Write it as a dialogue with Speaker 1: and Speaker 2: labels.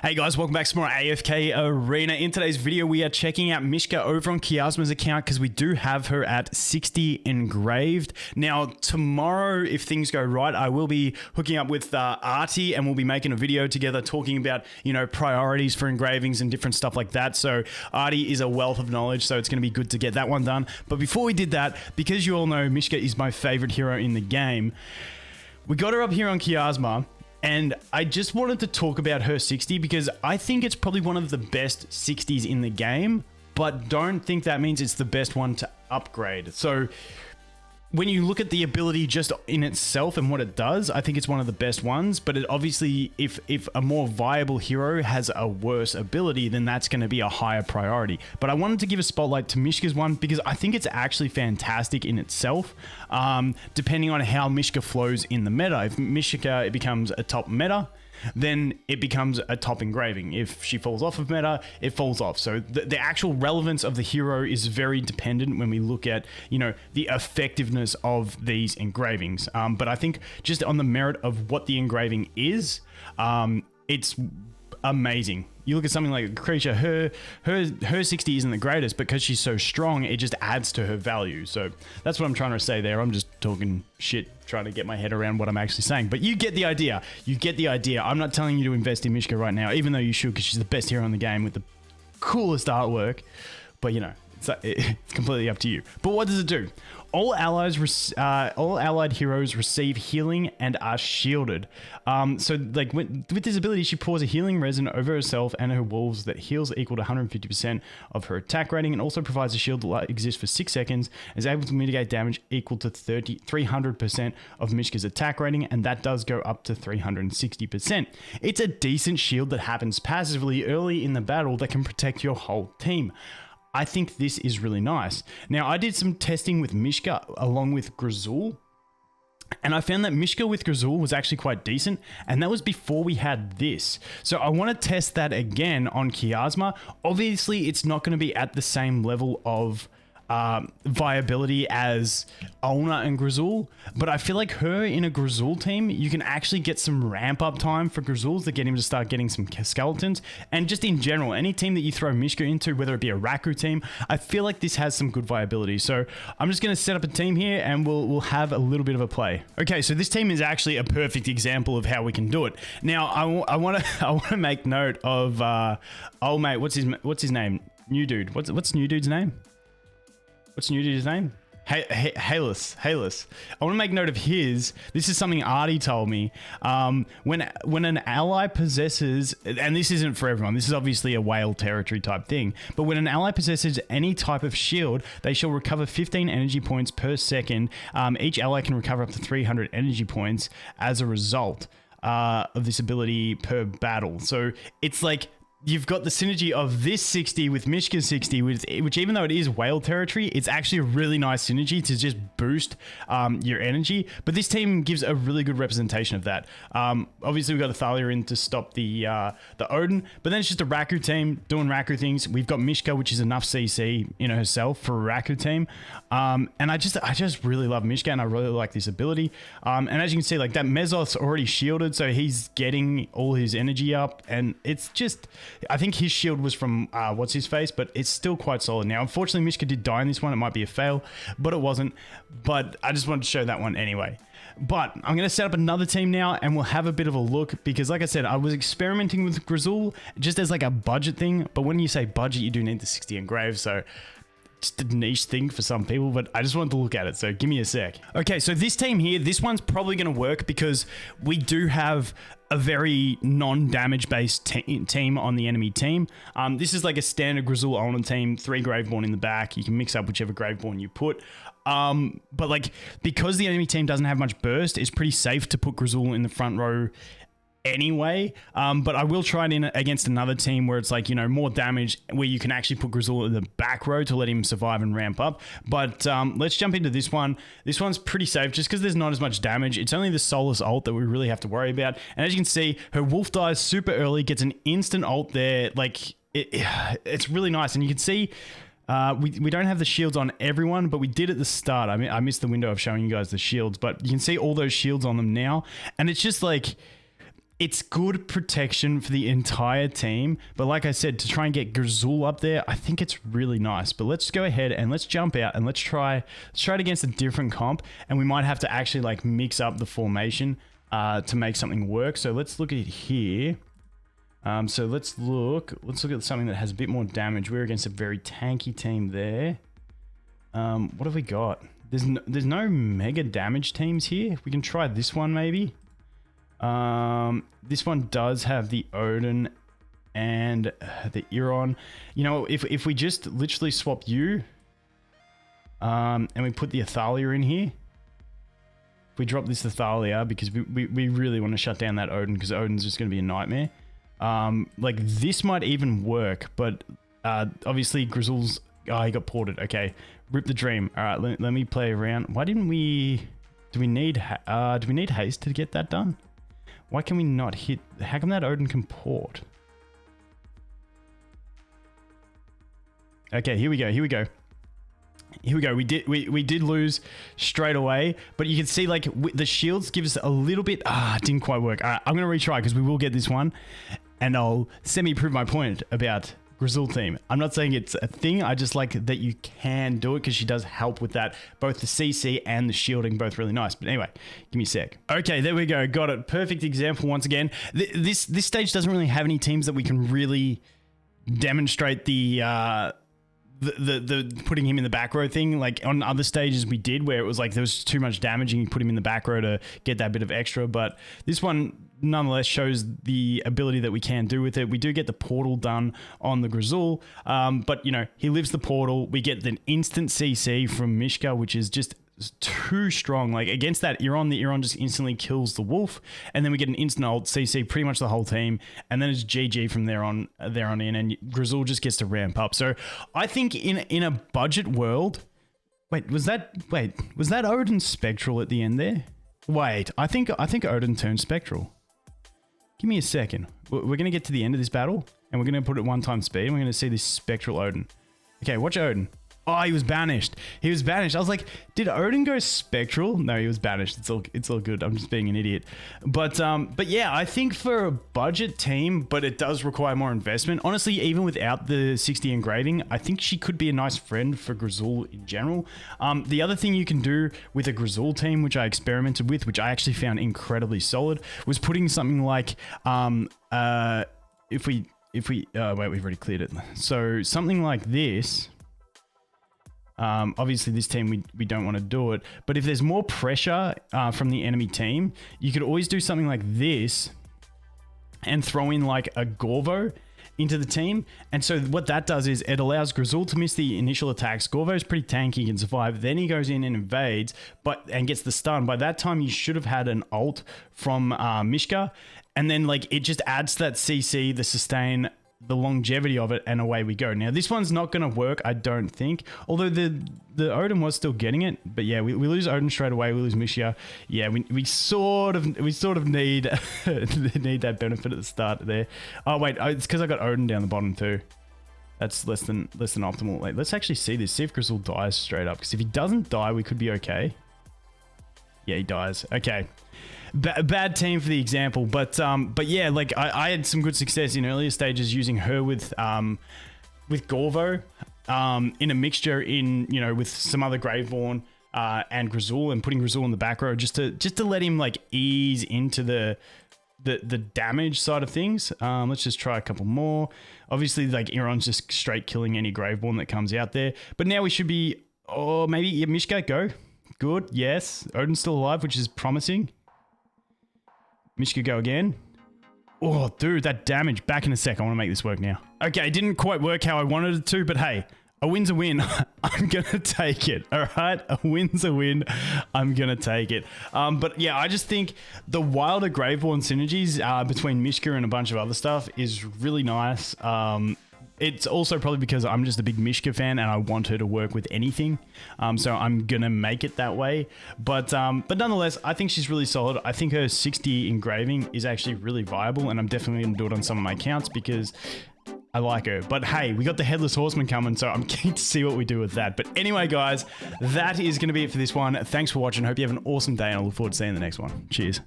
Speaker 1: Hey guys, welcome back to more AFK Arena. In today's video, we are checking out Mishka over on Kiasma's account because we do have her at 60 engraved. Now, tomorrow, if things go right, I will be hooking up with Artie and we'll be making a video together talking about, priorities for engravings and different stuff like that. So Artie is a wealth of knowledge, so it's going to be good to get that one done. But before we did that, because you all know Mishka is my favorite hero in the game, we got her up here on Kiasma. And I just wanted to talk about her 60 because I think it's probably one of the best 60s in the game, but don't think that means it's the best one to upgrade. So when you look at the ability just in itself and what it does, I think it's one of the best ones. But it obviously, if a more viable hero has a worse ability, then that's going to be a higher priority. But I wanted to give a spotlight to Mishka's one because I think it's actually fantastic in itself, depending on how Mishka flows in the meta. If Mishka becomes a top meta, then it becomes a top engraving. If she falls off of meta, it falls off. So the actual relevance of the hero is very dependent when we look at, the effectiveness of these engravings. But I think just on the merit of what the engraving is, it's amazing. You look at something like a creature, her 60 isn't the greatest, but because she's so strong, it just adds to her value. So that's what I'm trying to say there. I'm just talking shit, trying to get my head around what I'm actually saying. But you get the idea. You get the idea. I'm not telling you to invest in Mishka right now, even though you should, because she's the best hero in the game with the coolest artwork. But it's completely up to you. But what does it do? All allied heroes receive healing and are shielded. So with this ability, she pours a healing resin over herself and her wolves that heals equal to 150% of her attack rating, and also provides a shield that exists for 6 seconds, is able to mitigate damage equal to 300% of Mishka's attack rating, and that does go up to 360%. It's a decent shield that happens passively early in the battle that can protect your whole team. I think this is really nice. Now, I did some testing with Mishka along with Grazul, and I found that Mishka with Grazul was actually quite decent, and that was before we had this. So I want to test that again on Kiasma. Obviously, it's not going to be at the same level of viability as Olna and Grazul, but I feel like her in a Grazul team, you can actually get some ramp up time for Grazul to get him to start getting some skeletons. And just in general, any team that you throw Mishka into, whether it be a Raku team, I feel like this has some good viability. So I'm just going to set up a team here and we'll have a little bit of a play. Okay, so this team is actually a perfect example of how we can do it. Now I want to make note of oh mate, what's his name? New dude. What's new dude's name? What's new dude's name? Halus. I want to make note of his. This is something Artie told me. When an ally possesses, and this isn't for everyone, this is obviously a whale territory type thing, but when an ally possesses any type of shield, they shall recover 15 energy points per second. Each ally can recover up to 300 energy points as a result of this ability per battle. So it's like, you've got the synergy of this 60 with Mishka's 60, which even though it is whale territory, it's actually a really nice synergy to just boost your energy. But this team gives a really good representation of that. Obviously, we've got a Thalia in to stop the Odin, but then it's just a Raku team doing Raku things. We've got Mishka, which is enough CC herself for a Raku team. And I just really love Mishka, and I really like this ability. And as you can see, like that Mezoth's already shielded, so he's getting all his energy up, and it's just... I think his shield was from what's his face, but it's still quite solid. Now, unfortunately, Mishka did die in this one. It might be a fail, but it wasn't. But I just wanted to show that one anyway. But I'm going to set up another team now, and we'll have a bit of a look, because like I said, I was experimenting with Grazul just as like a budget thing. But when you say budget, you do need the 60 engraved, so just a niche thing for some people, but I just wanted to look at it, so give me a sec. Okay, so this team here, this one's probably going to work because we do have a very non-damage based team on the enemy team. This is like a standard Grazul Olna team, 3 Graveborn in the back. You can mix up whichever Graveborn you put. But like, because the enemy team doesn't have much burst, it's pretty safe to put Grazul in the front row anyway, but I will try it in against another team where it's like, more damage, where you can actually put Grazul in the back row to let him survive and ramp up. But let's jump into this one. This one's pretty safe just because there's not as much damage. It's only the Soulless ult that we really have to worry about. And as you can see, her wolf dies super early, gets an instant ult there. Like, it's really nice. And you can see we don't have the shields on everyone, but we did at the start. I mean, I missed the window of showing you guys the shields, but you can see all those shields on them now. And it's just like... It's good protection for the entire team, but like I said, to try and get Grizzle up there, I think it's really nice. But let's go ahead and let's jump out and let's try it against a different comp, and we might have to actually like mix up the formation to make something work. So let's look at it here. So let's look at something that has a bit more damage. We're against a very tanky team there. What have we got? There's no mega damage teams here. We can try this one maybe. This one does have the Odin and the Iron. You know, if we just literally swap you, and we put the Athalia in here. If we drop this Athalia, because we really want to shut down that Odin, because Odin's just going to be a nightmare. Like this might even work, but obviously Grizzle's... Oh, he got ported. Okay, rip the dream. All right, let me play around. Why didn't we... Do we need haste to get that done? Why can we not hit... How come that Odin can port? Okay, here we go. We did lose straight away, but you can see like the shields give us a little bit... it didn't quite work. All right, I'm going to retry because we will get this one, and I'll semi-prove my point about Grizzle team. I'm not saying it's a thing. I just like that you can do it because she does help with that. Both the CC and the shielding, both really nice. But anyway, give me a sec. Okay, there we go. Got it. Perfect example once again. This stage doesn't really have any teams that we can really demonstrate the putting him in the back row thing. Like on other stages we did, where it was like there was too much damage and you put him in the back row to get that bit of extra. But this one nonetheless shows the ability that we can do with it. We do get the portal done on the Grizzle, but you know, he lives the portal. We get the instant CC from Mishka, which is just too strong. Like against that Iron, the Iron just instantly kills the wolf, and then we get an instant ult CC pretty much the whole team, and then it's GG from there on in, and Grizzle just gets to ramp up. So I think in a budget world, was that Odin Spectral at the end there? Wait, I think Odin turned Spectral. Give me a second. We're going to get to the end of this battle, and we're going to put it 1x speed, and we're going to see this Spectral Odin. Okay, watch Odin. Oh, he was banished. He was banished. I was like, did Odin go Spectral? No, he was banished. It's all good. I'm just being an idiot. But yeah, I think for a budget team, but it does require more investment. Honestly, even without the 60 engraving, I think she could be a nice friend for Grizzle in general. The other thing you can do with a Grizzle team, which I experimented with, which I actually found incredibly solid, was putting something like, wait, we've already cleared it. So something like this. Obviously this team, we don't want to do it, but if there's more pressure from the enemy team, you could always do something like this and throw in like a Gorvo into the team. And so what that does is it allows Grizzle to miss the initial attacks. Gorvo's pretty tanky, he can survive. Then he goes in and invades and gets the stun. By that time, you should have had an ult from Mishka, and then like it just adds to that CC, the sustain, the longevity of it, and away we go. Now this one's not going to work, I don't think, although the Odin was still getting it. But yeah, we lose Odin straight away, we lose Mishka. Yeah, we sort of need need that benefit at the start there. Oh wait, it's because I got Odin down the bottom too. That's less than optimal. Wait, let's actually see this, see if Grizzle dies straight up, because if he doesn't die, we could be okay. Yeah, he dies. Okay. Bad team for the example, but yeah, like I had some good success in earlier stages using her with Gorvo in a mixture with some other Graveborn and Grizzle, and putting Grizzle in the back row just to let him like ease into the damage side of things. Let's just try a couple more. Obviously, like Iron's just straight killing any Graveborn that comes out there, but now we should be, maybe, yeah, Mishka, go. Good, yes. Odin's still alive, which is promising. Mishka, go again. Oh, dude, that damage. Back in a sec. I want to make this work now. Okay, it didn't quite work how I wanted it to, but hey, a win's a win. I'm going to take it, all right? A win's a win. I'm going to take it. But yeah, I just think the wilder Graveborn synergies between Mishka and a bunch of other stuff is really nice. It's also probably because I'm just a big Mishka fan and I want her to work with anything. So I'm going to make it that way. But nonetheless, I think she's really solid. I think her 60 engraving is actually really viable, and I'm definitely going to do it on some of my accounts because I like her. But hey, we got the Headless Horseman coming, so I'm keen to see what we do with that. But anyway, guys, that is going to be it for this one. Thanks for watching. Hope you have an awesome day, and I look forward to seeing the next one. Cheers.